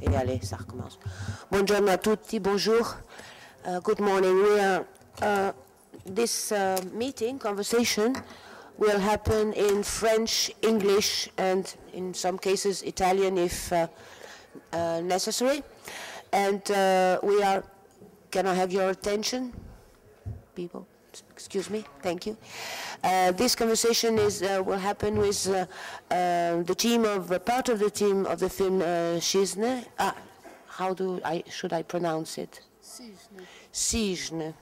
Et allez, ça recommence. Buongiorno a tutti, bonjour. Good morning. This meeting, conversation, will happen in French, English, and in some cases Italian if necessary. And we are, can I have your attention, people? Excuse me, thank you. This conversation will happen with the team of, part of the team of the film Cisne. Should I pronounce it? Cisne. Cisne.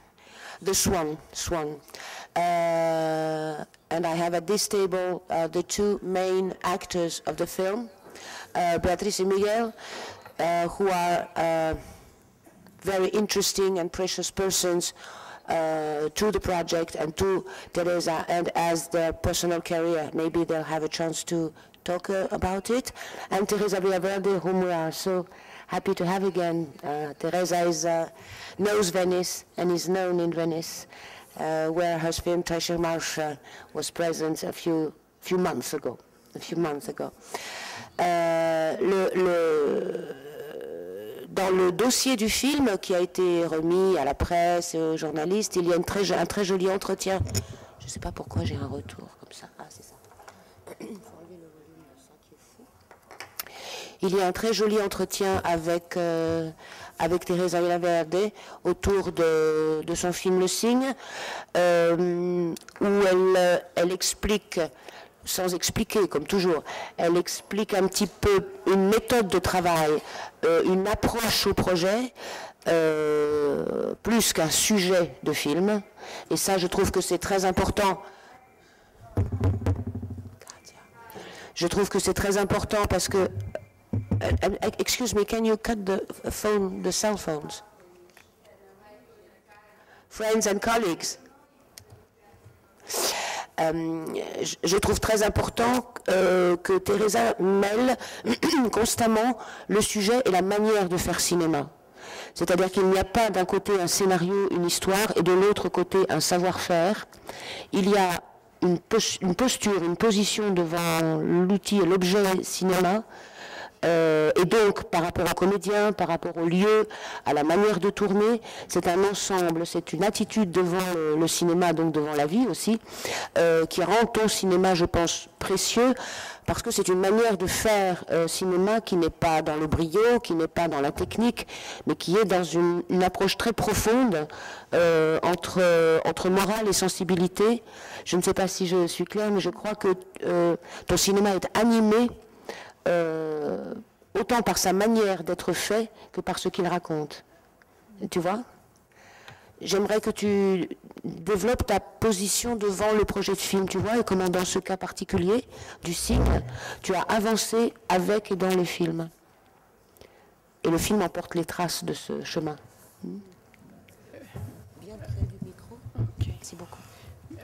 The Swan. And I have at this table the two main actors of the film, Beatrice and Miguel, who are very interesting and precious persons to the project and to Teresa, and as their personal career. Maybe they'll have a chance to talk about it. And Teresa Villaverde, whom we are so happy to have again. Teresa knows Venice and is known in Venice, where her film Treasure Marsh was present a few months ago. Dans le dossier du film qui a été remis à la presse et aux journalistes, il y a un très joli entretien. Je ne sais pas pourquoi j'ai un retour comme ça. Ah, c'est ça. Il faut enlever le volume de ça qui est fou. Il y a un très joli entretien avec Teresa Villaverde autour de son film Le Cygne, où elle explique, sans expliquer, comme toujours, elle explique un petit peu une méthode de travail, une approche au projet, plus qu'un sujet de film. Et ça, je trouve que c'est très important. Je trouve que c'est très important parce que... excuse me, can you cut the cell phones? Friends and colleagues. Je trouve très important que Teresa mêle constamment le sujet et la manière de faire cinéma. C'est-à-dire qu'il n'y a pas d'un côté un scénario, une histoire, et de l'autre côté un savoir-faire. Il y a une posture, une position devant l'outil et l'objet cinéma, et donc par rapport aux comédiens, par rapport au lieu, à la manière de tourner, c'est un ensemble, c'est une attitude devant le cinéma, donc devant la vie aussi, qui rend ton cinéma, je pense, précieux, parce que c'est une manière de faire cinéma qui n'est pas dans le brio, qui n'est pas dans la technique, mais qui est dans une approche très profonde entre morale et sensibilité. Je ne sais pas si je suis claire, mais je crois que ton cinéma est animé autant par sa manière d'être fait que par ce qu'il raconte. Tu vois? J'aimerais que tu développes ta position devant le projet de film, tu vois, et comment dans ce cas particulier du Cygne, tu as avancé avec et dans le film. Et le film emporte les traces de ce chemin. Bien près du micro. Okay. Merci beaucoup.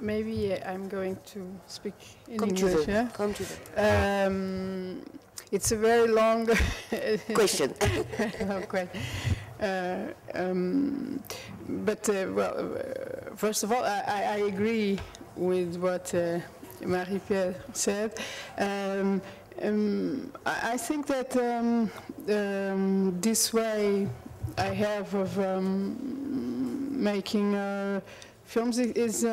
Maybe I'm going to speak in Comme English. Tu veux. Yeah? Comme tu veux. It's a very long Question. First of all, I agree with what Marie-Pierre said. I think that this way I have of making films is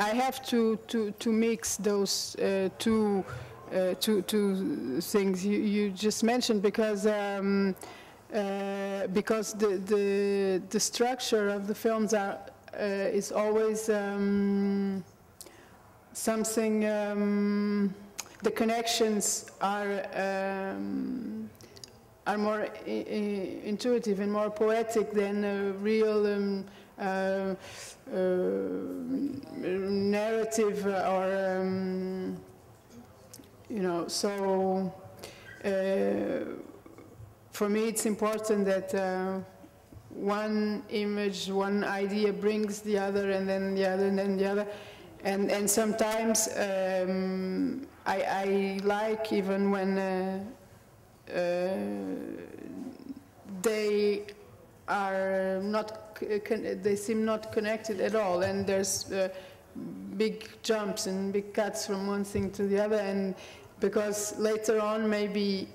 I have to mix those two things you just mentioned, because the structure of the films is always something. The connections are more intuitive and more poetic than real. Narrative or so for me it's important that one image, one idea brings the other, and then the other, and then the other, and sometimes I like even when they are not, they seem not connected at all, and there's big jumps and big cuts from one thing to the other, and because later on maybe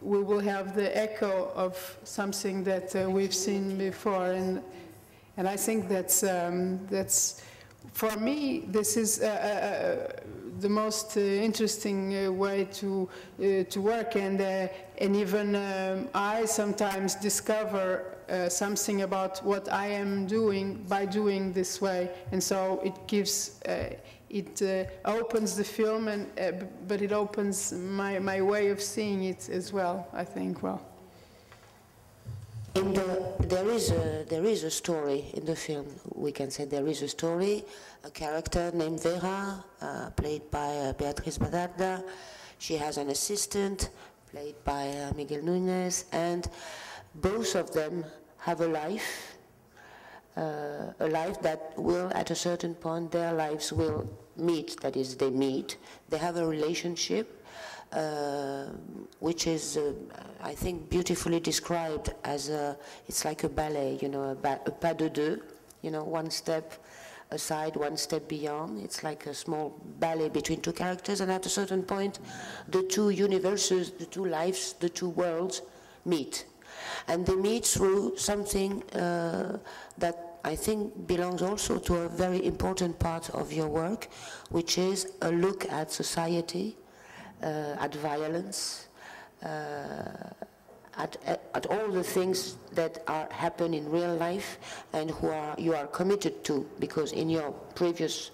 we will have the echo of something that we've seen before, and I think that's for me this is the most interesting way to work, and even I sometimes discover something about what I am doing by doing this way, and so it gives it opens the film, and but it opens my way of seeing it as well, I think. Well, there is a story in the film. We can say there is a story. A character named Vera, played by Beatriz Badada. She has an assistant, played by Miguel Núñez, and both of them have a life that will, at a certain point, their lives will meet. That is, they meet. They have a relationship, which is, I think, beautifully described as it's like a ballet, you know, a pas de deux, you know, one step aside, one step beyond. It's like a small ballet between two characters, and at a certain point, the two universes, the two lives, the two worlds meet. And they meet through something that I think belongs also to a very important part of your work, which is a look at society, at violence, at all the things that happen in real life and you are committed to, because in your previous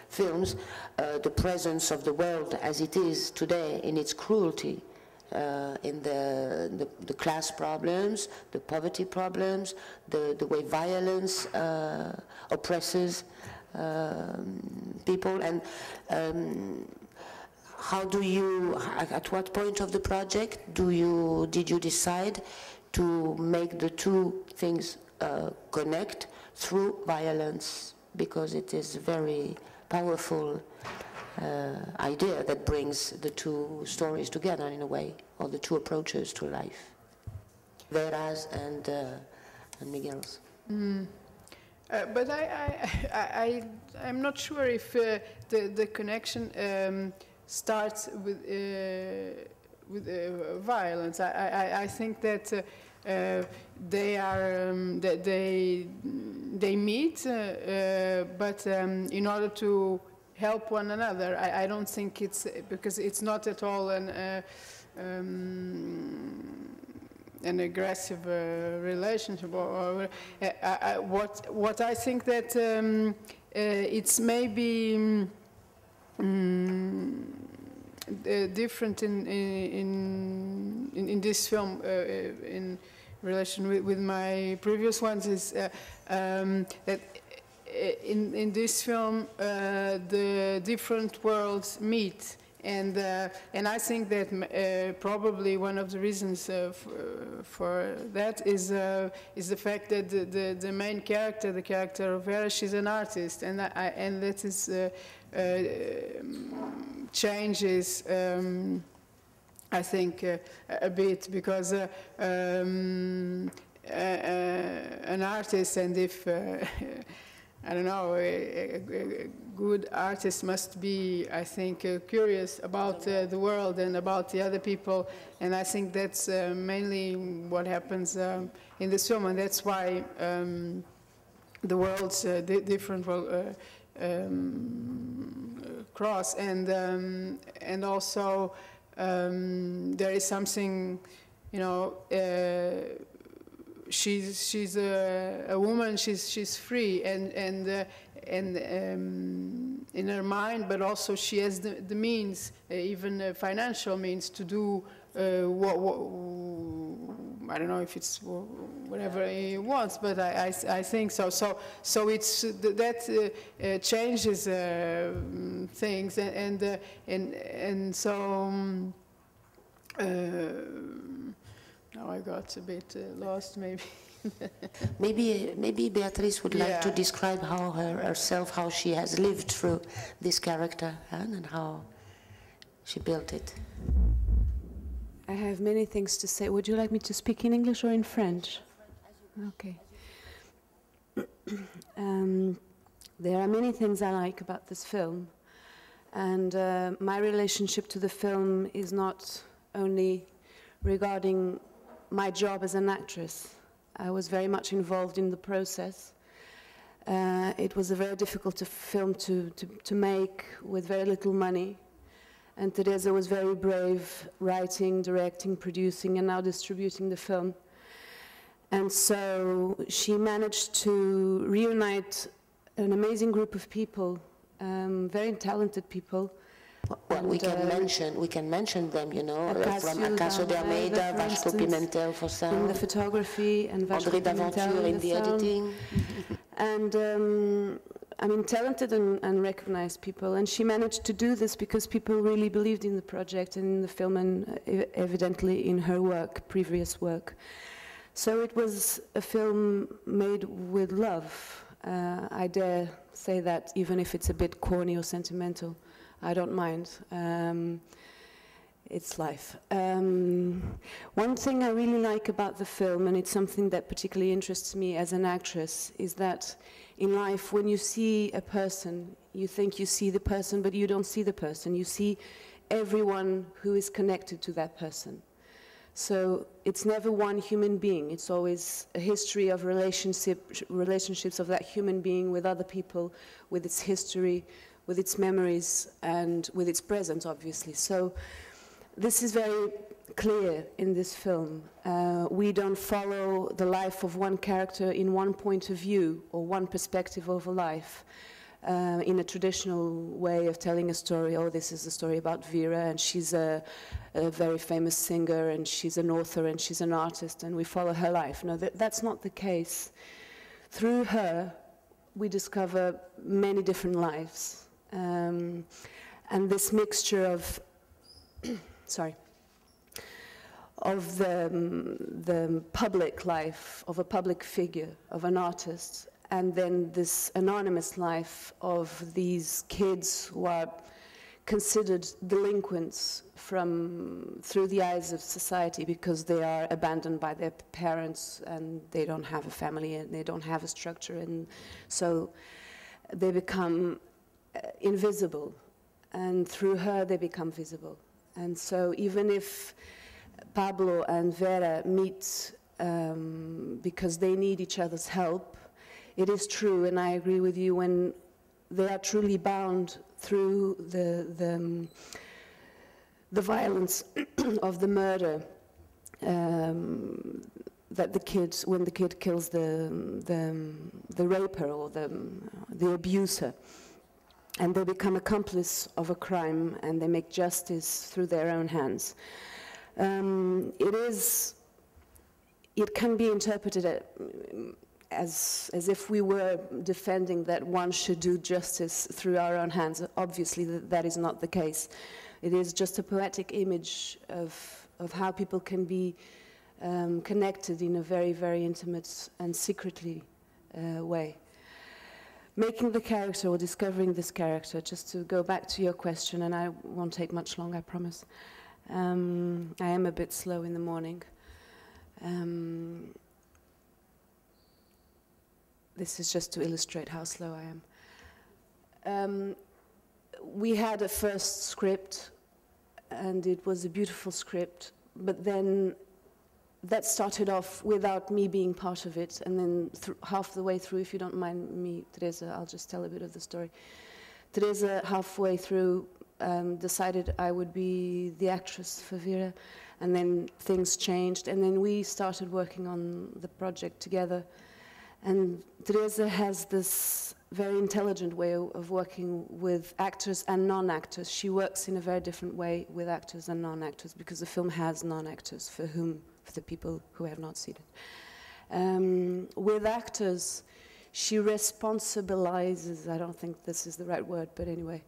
films, the presence of the world as it is today in its cruelty, in the class problems, the poverty problems, the way violence oppresses people, and how do you, at what point of the project did you decide to make the two things connect through violence? Because it is a very powerful idea that brings the two stories together in a way, or the two approaches to life, Vera's and Miguel's. But I'm not sure if the connection starts with violence. I think that they are they meet, but in order to help one another. I don't think it's because it's not at all an aggressive relationship. Or what I think that it's maybe different in this film in relation with my previous ones is that. In this film, the different worlds meet, and I think that probably one of the reasons for that is the fact that the main character, the character of Vera, she's an artist, and that is changes. I think a bit because an artist, and if I don't know, a good artist must be, I think, curious about the world and about the other people, and I think that's mainly what happens in this film, and that's why the worlds different cross, and also there is something, you know. She's a woman. She's free and in her mind, but also she has the means, even financial means, to do what I don't know if it's whatever he wants, but I think so. So it's that changes things, and so. Now I got a bit lost, maybe. maybe Beatriz would like to describe how herself, how she has lived through this character, and how she built it. I have many things to say. Would you like me to speak in English or in French? Okay. There are many things I like about this film, and my relationship to the film is not only regarding my job as an actress. I was very much involved in the process. It was a very difficult film to make with very little money. And Teresa was very brave, writing, directing, producing, and now distributing the film. And so she managed to reunite an amazing group of people, very talented people. Well, we can mention them, you know, from Acacio de Almeida, Vasco Pimentel for sound, in the photography, and Vasco André Daventure in the editing. And I mean, talented and recognized people. And she managed to do this because people really believed in the project and in the film, and evidently in her work, previous work. So it was a film made with love. I dare say that, even if it's a bit corny or sentimental. I don't mind. It's life. One thing I really like about the film, and it's something that particularly interests me as an actress, is that in life, when you see a person, you think you see the person, but you don't see the person. You see everyone who is connected to that person. So it's never one human being. It's always a history of relationships of that human being with other people, with its history, with its memories, and with its present, obviously. So this is very clear in this film. We don't follow the life of one character in one point of view or one perspective of a life in a traditional way of telling a story. Oh, this is a story about Vera, and she's a very famous singer, and she's an author, and she's an artist, and we follow her life. No, that's not the case. Through her, we discover many different lives. And this mixture of, of the public life, of a public figure, of an artist, and then this anonymous life of these kids who are considered delinquents through the eyes of society because they are abandoned by their parents and they don't have a family and they don't have a structure, and so they become invisible, and through her they become visible. And so even if Pablo and Vera meet because they need each other's help, it is true, and I agree with you, when they are truly bound through the violence of the murder, that when the kid kills the raper or the abuser, and they become accomplices of a crime, and they make justice through their own hands. It can be interpreted as if we were defending that one should do justice through our own hands. Obviously, that is not the case. It is just a poetic image of how people can be connected in a very, very intimate and secretly way. Making the character, or discovering this character, just to go back to your question, and I won't take much long, I promise. I am a bit slow in the morning. This is just to illustrate how slow I am. We had a first script, and it was a beautiful script, but then that started off without me being part of it, and then half the way through, if you don't mind me, Teresa, I'll just tell a bit of the story. Teresa, halfway through, decided I would be the actress for Vera, and then things changed, and then we started working on the project together. And Teresa has this very intelligent way of working with actors and non-actors. She works in a very different way with actors and non-actors, because the film has non-actors for the people who have not seen it. With actors, she responsibilizes, I don't think this is the right word, but anyway,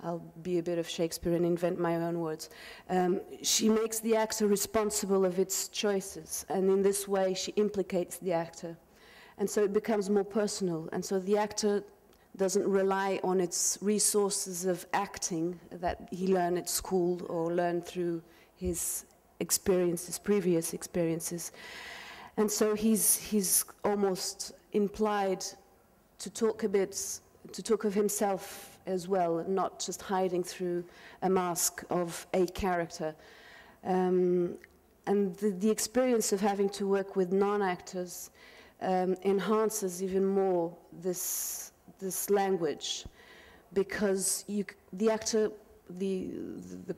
I'll be a bit of Shakespeare and invent my own words. She makes the actor responsible of its choices, and in this way she implicates the actor. And so it becomes more personal, and so the actor doesn't rely on its resources of acting that he learned at school or learned through his experiences, previous experiences. And so he's almost implied to talk a bit to talk of himself as well, not just hiding through a mask of a character. And the experience of having to work with non-actors enhances even more this language, because the actor, the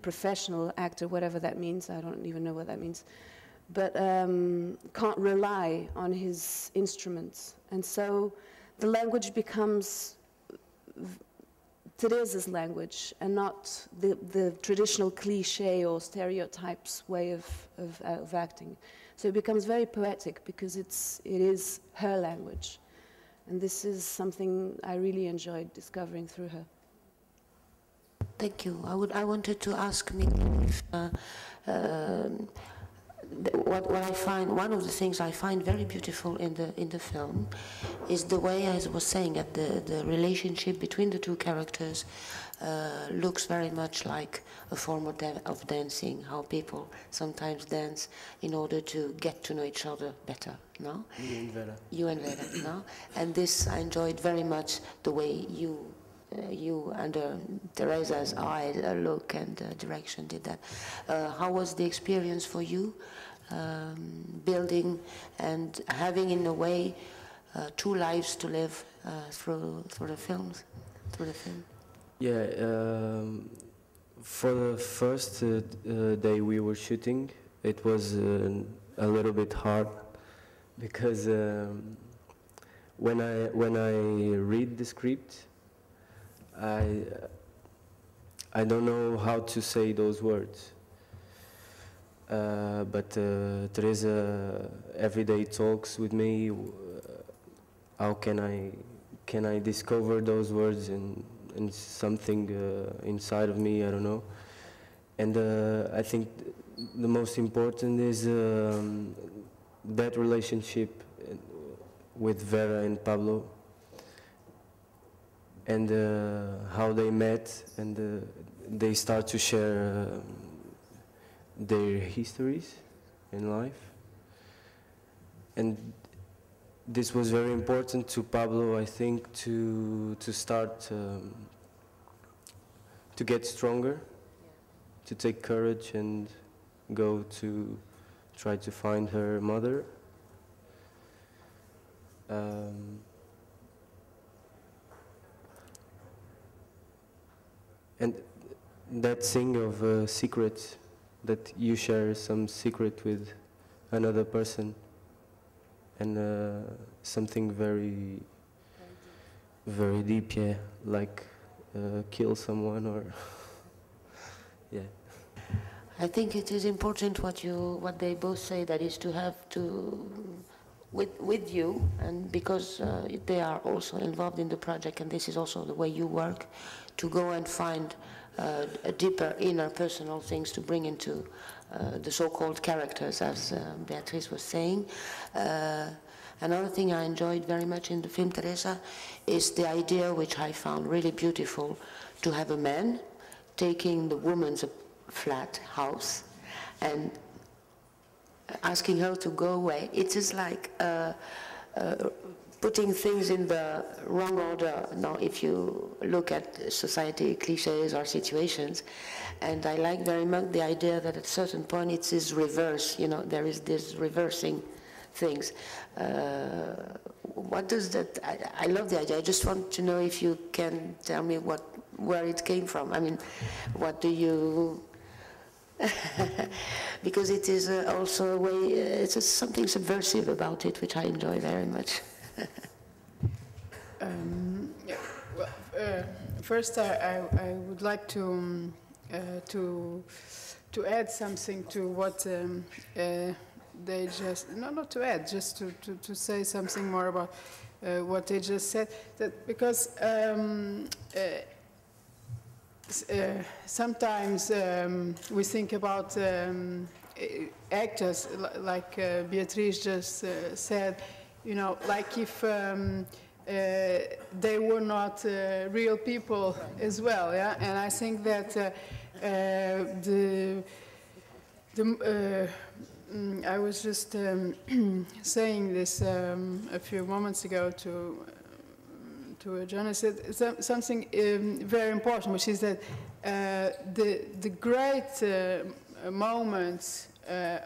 professional actor, whatever that means, I don't even know what that means, but can't rely on his instruments. And so the language becomes Teresa's language and not the traditional cliche or stereotypes way of acting. So it becomes very poetic because it is her language. And this is something I really enjoyed discovering through her. Thank you. I wanted to ask me if what I find, one of the things I find very beautiful in the film is the way, as I was saying, that the relationship between the two characters looks very much like a form of dancing, how people sometimes dance in order to get to know each other better, no? You and Vera, no? And this, I enjoyed very much the way you under Teresa's eyes, look and direction did that. How was the experience for you, building and having in a way two lives to live through the film? Yeah, for the first day we were shooting, it was a little bit hard because when I read the script, I don't know how to say those words, but Teresa every day talks with me. How can I discover those words and something inside of me? I don't know. And I think the most important is that relationship with Vera and Pablo, and how they met, and they start to share their histories in life. And this was very important to Pablo, I think, to start to get stronger, to take courage and go to try to find her mother. And that thing of secret, that you share some secret with another person, and something very, very deep, yeah, like kill someone or, yeah. I think it is important what they both say, that is to have to, with you, and because they are also involved in the project, and this is also the way you work, to go and find a deeper inner personal things to bring into the so-called characters, as Beatrice was saying. Another thing I enjoyed very much in the film, Teresa, is the idea, which I found really beautiful, to have a man taking the woman's flat house and asking her to go away. It is like putting things in the wrong order now if you look at society cliches or situations. And I like very much the idea that at a certain point it is reverse, there is this reversing things. What does that, I love the idea. I just want to know if you can tell me where it came from. I mean, what do you, because it is also a way, it's something subversive about it, which I enjoy very much. First, I would like to add something to what they just, not to add, just to say something more about what they just said. That because sometimes we think about actors, like Beatrice just said, like if they were not real people as well, yeah. And I think that I was just saying this a few moments ago to John, I said something very important, which is that the great moments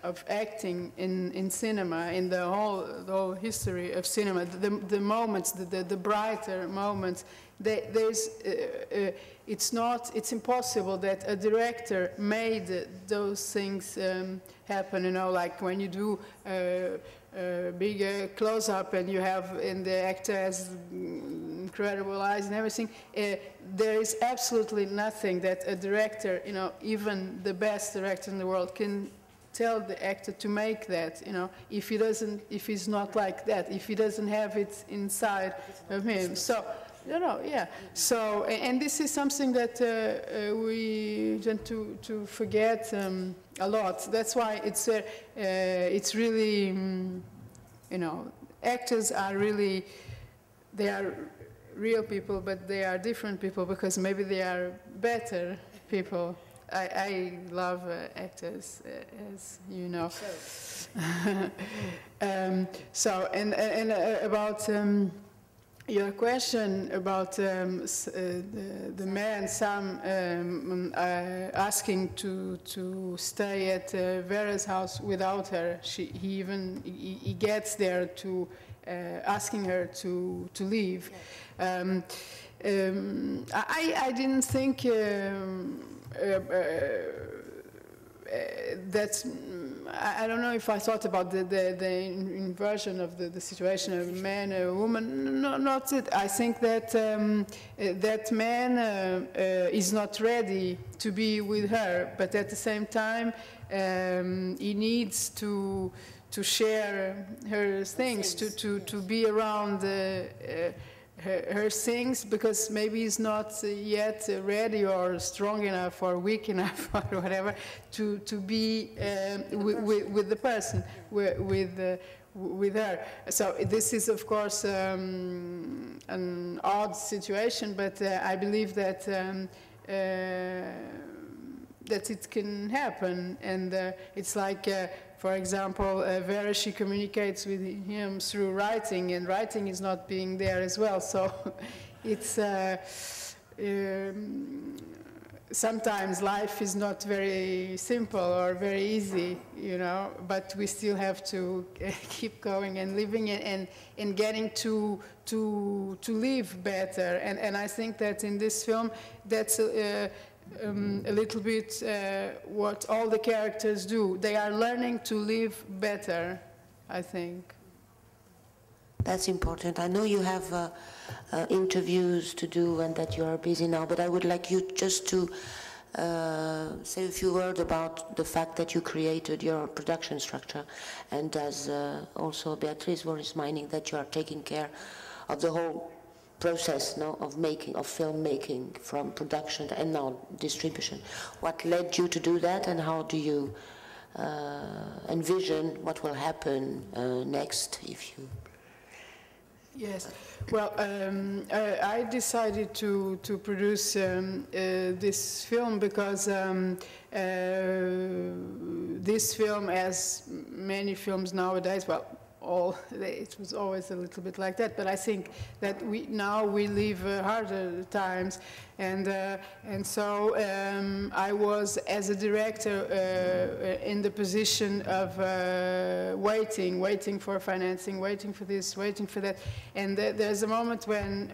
of acting in cinema, in the whole history of cinema, the moments, the brighter moments, it's impossible that a director made those things happen. You know, like when you do big close-up and you have, and the actor has incredible eyes and everything, there is absolutely nothing that a director, you know, even the best director in the world, can tell the actor to make that, you know, if he's not like that, if he doesn't have it inside of him. So, you know, yeah. So, and this is something that we tend to forget a lot. That's why it's really, you know, actors are really, they are real people, but they are different people because maybe they are better people. I love actors, as you know. So, and about your question about the man, Sam, asking to stay at Vera's house without her, he gets there to asking her to leave. I didn't think that's, I don't know if I thought about the inversion of the situation of a man and a woman. No, not it. I think that that man is not ready to be with her, but at the same time he needs to share her things, to be around her things, because maybe he's not yet ready or strong enough or weak enough or whatever to be with the person, with her. So this is, of course, an odd situation, but I believe that that it can happen, and it's like. For example, Vera, she communicates with him through writing, and writing is not being there as well. So it's sometimes life is not very simple or very easy, you know, but we still have to keep going and living and getting to live better. And I think that in this film, that's a little bit what all the characters do. They are learning to live better, I think. That's important. I know you have interviews to do and that you are busy now, but I would like you just to say a few words about the fact that you created your production structure, and as also Beatrice was reminding, that you are taking care of the whole process, no, of filmmaking, from production and now distribution. What led you to do that, and how do you envision what will happen next, if you... Yes, well, I decided to produce this film because this film, as many films nowadays, well, it was always a little bit like that, but I think that now we live harder times, and so I was, as a director, in the position of waiting for financing, waiting for this, waiting for that, and there's a moment when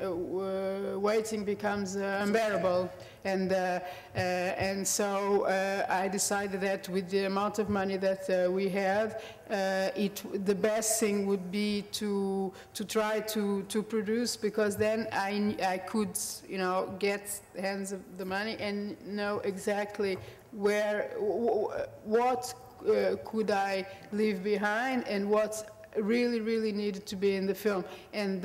waiting becomes unbearable, and so I decided that with the amount of money that we had, the best thing would be to try to produce, because then I could, you know, get hands of the money and know exactly what could I leave behind and what really needed to be in the film, and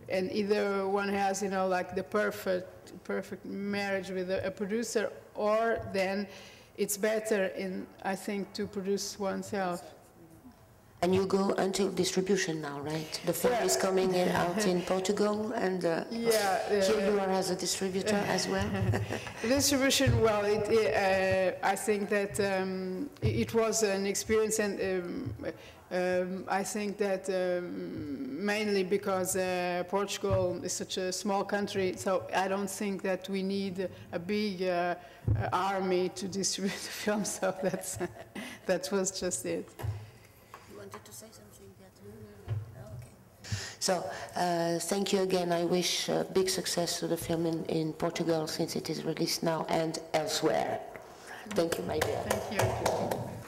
either one has, you know, like the perfect marriage with a producer, or then it's better, I think, to produce oneself. And you go until distribution now, right? The film is coming out in Portugal, and here you are as a distributor as well. Distribution, well, I think that it was an experience, and I think that mainly because Portugal is such a small country, so I don't think that we need a big army to distribute the film, so that was just it. Wanted to say something, okay. So, thank you again. I wish big success to the film in Portugal, since it is released now, and elsewhere. Thank you, my dear. Thank you.